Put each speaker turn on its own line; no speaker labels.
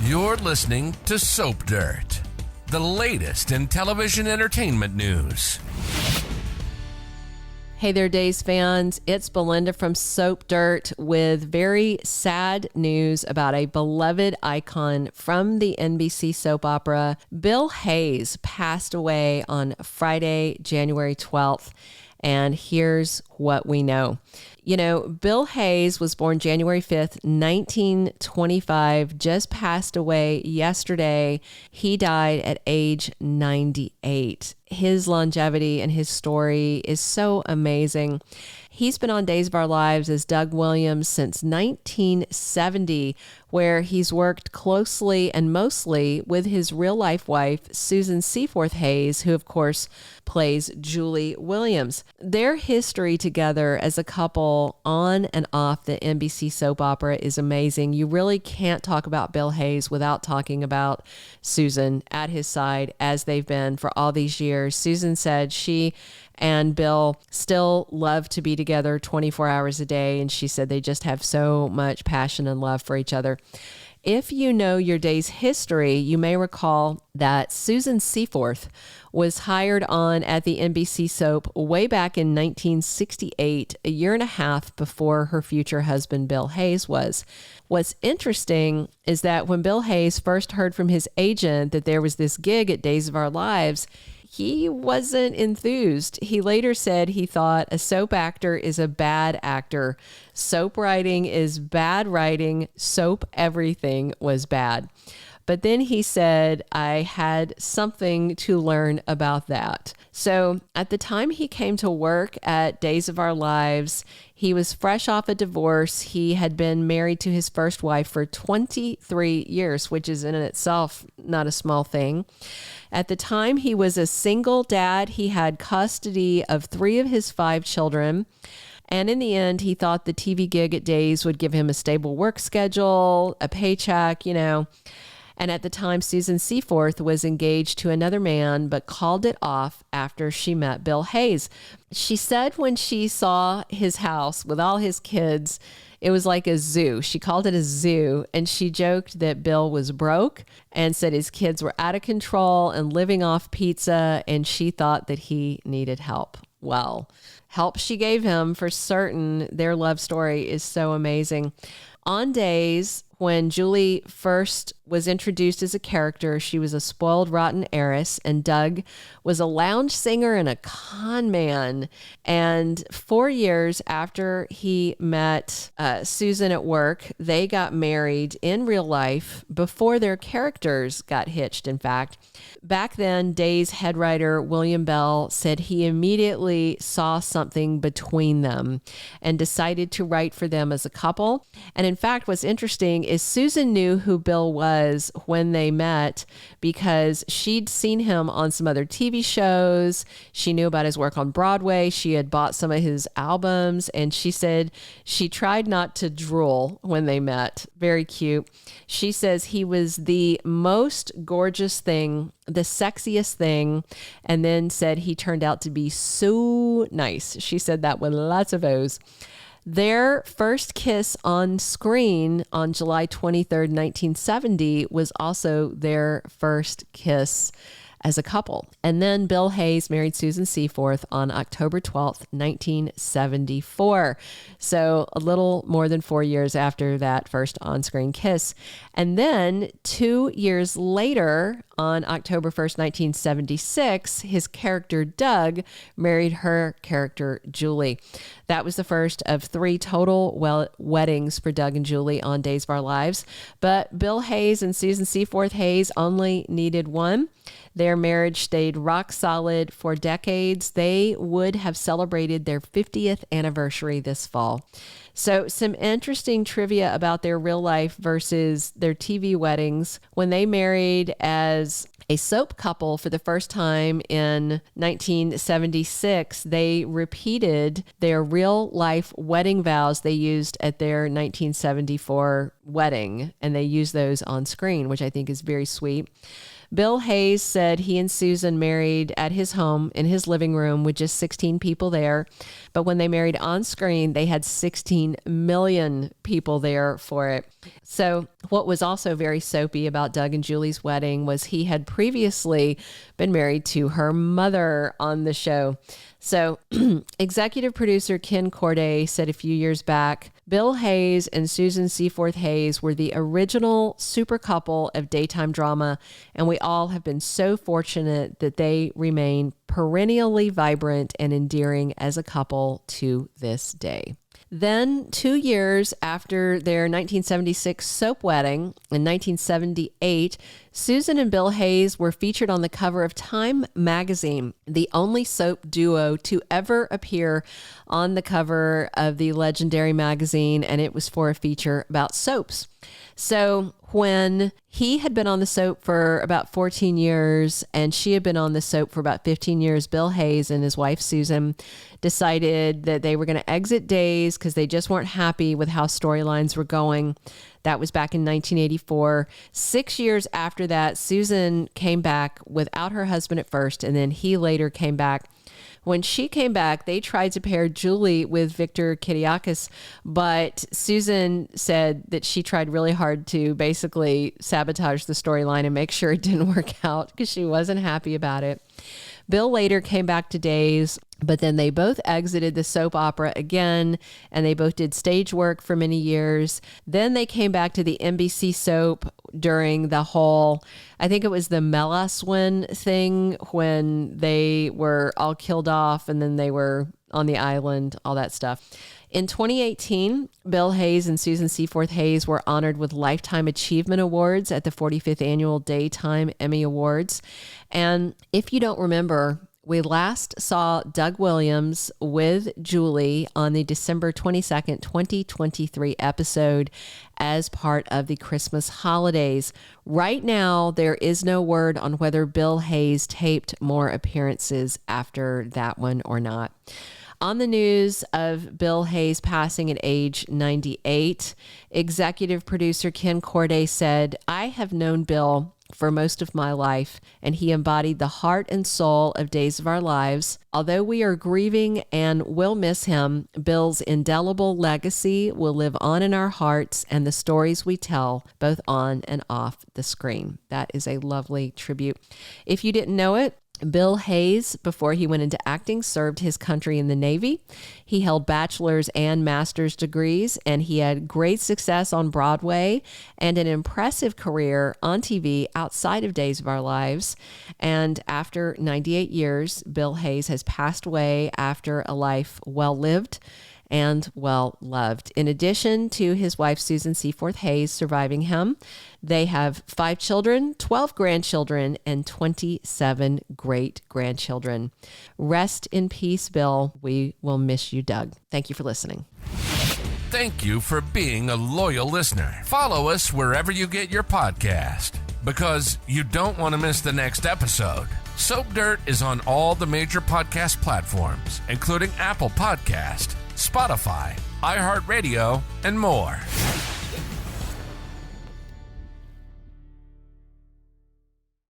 You're listening to Soap Dirt, the latest in television entertainment news.
Hey there, Days fans. It's Belinda from Soap Dirt with very sad news about a beloved icon from the NBC soap opera. Bill Hayes passed away on Friday, January 12th. And here's what we know. You know, Bill Hayes was born January 5th, 1925, just passed away yesterday. He died at age 98. His longevity and his story is so amazing. He's been on Days of Our Lives as Doug Williams since 1970, where he's worked closely and mostly with his real-life wife, Susan Seaforth Hayes, who, of course, plays Julie Williams. Their history together as a couple on and off the NBC soap opera is amazing. You really can't talk about Bill Hayes without talking about Susan at his side, as they've been for all these years. Susan said she and Bill still love to be together 24 hours a day, and she said they just have so much passion and love for each other. If you know your day's history, you may recall that Susan Seaforth was hired on at the NBC soap way back in 1968, a year and a half before her future husband, Bill Hayes, was. What's interesting is that when Bill Hayes first heard from his agent that there was this gig at Days of Our Lives, he wasn't enthused. He later said he thought a soap actor is a bad actor. Soap writing is bad writing. Soap everything was bad. But then he said, I had something to learn about that. So at the time he came to work at Days of Our Lives, he was fresh off a divorce. He had been married to his first wife for 23 years, which is in itself not a small thing. At the time, he was a single dad. He had custody of 3 of his 5 children. And in the end, he thought the TV gig at Days would give him a stable work schedule, a paycheck, you know. And at the time, Susan Seaforth was engaged to another man, but called it off after she met Bill Hayes. She said when she saw his house with all his kids, it was like a zoo. She called it a zoo, and she joked that Bill was broke and said his kids were out of control and living off pizza, and she thought that he needed help. Well, help she gave him for certain. Their love story is so amazing. On Days, when Julie first was introduced as a character, she was a spoiled, rotten heiress, and Doug was a lounge singer and a con man. And 4 years after he met Susan at work, they got married in real life before their characters got hitched, in fact. Back then, Days head writer William Bell said he immediately saw something between them and decided to write for them as a couple. And in fact, what's interesting is Susan knew who Bill was when they met because she'd seen him on some other TV shows. She knew about his work on Broadway. She had bought some of his albums, and she said she tried not to drool when they met. Very cute. She says he was the most gorgeous thing, the sexiest thing, and then said he turned out to be so nice. She said that with lots of O's. Their first kiss on screen on July 23rd, 1970 was also their first kiss as a couple. And then Bill Hayes married Susan Seaforth on October 12th, 1974. So a little more than 4 years after that first on-screen kiss. And then 2 years later, on October 1st, 1976, his character Doug married her character Julie. That was the first of 3 total weddings for Doug and Julie on Days of Our Lives. But Bill Hayes and Susan Seaforth Hayes only needed one. Their marriage stayed rock solid for decades. They would have celebrated their 50th anniversary this fall. So some interesting trivia about their real life versus their TV weddings. When they married as a soap couple for the first time in 1976, they repeated their real life wedding vows they used at their 1974 wedding, and they used those on screen, which I think is very sweet. Bill Hayes said he and Susan married at his home in his living room with just 16 people there. But when they married on screen, they had 16 million people there for it. So what was also very soapy about Doug and Julie's wedding was he had previously been married to her mother on the show. So executive producer Ken Corday said a few years back, Bill Hayes and Susan Seaforth Hayes were the original super couple of daytime drama, and we all have been so fortunate that they remain perennially vibrant and endearing as a couple to this day. Then, 2 years after their 1976 soap wedding, in 1978, Susan and Bill Hayes were featured on the cover of Time magazine, the only soap duo to ever appear on the cover of the legendary magazine, and it was for a feature about soaps. So when he had been on the soap for about 14 years and she had been on the soap for about 15 years, Bill Hayes and his wife Susan decided that they were going to exit Days because they just weren't happy with how storylines were going. That was back in 1984. 6 years after that, Susan came back without her husband at first, and then he later came back. When she came back, they tried to pair Julie with Victor Kiriakis, but Susan said that she tried really hard to basically sabotage the storyline and make sure it didn't work out because she wasn't happy about it. Bill later came back to Days, but then they both exited the soap opera again, and they both did stage work for many years. Then they came back to the NBC soap during the whole, I think it was the Melaswin thing when they were all killed off and then they were on the island, all that stuff. In 2018, Bill Hayes and Susan Seaforth Hayes were honored with Lifetime Achievement Awards at the 45th Annual Daytime Emmy Awards. And if you don't remember, we last saw Doug Williams with Julie on the December 22nd, 2023 episode as part of the Christmas holidays. Right now, there is no word on whether Bill Hayes taped more appearances after that one or not. On the news of Bill Hayes passing at age 98, executive producer Ken Corday said, "I have known Bill for most of my life, and he embodied the heart and soul of Days of Our Lives. Although we are grieving and will miss him, Bill's indelible legacy will live on in our hearts and the stories we tell, both on and off the screen." That is a lovely tribute. If you didn't know it, Bill Hayes, before he went into acting, served his country in the Navy. He held bachelor's and master's degrees, and he had great success on Broadway and an impressive career on TV outside of Days of Our Lives. And after 98 years, Bill Hayes has passed away after a life well lived and well loved. In addition to his wife, Susan Seaforth Hayes, surviving him, they have 5 children, 12 grandchildren, and 27 great-grandchildren. Rest in peace, Bill. We will miss you, Doug. Thank you for listening.
Thank you for being a loyal listener. Follow us wherever you get your podcast, because you don't want to miss the next episode. Soap Dirt is on all the major podcast platforms, including Apple Podcast, Spotify, iHeartRadio, and more.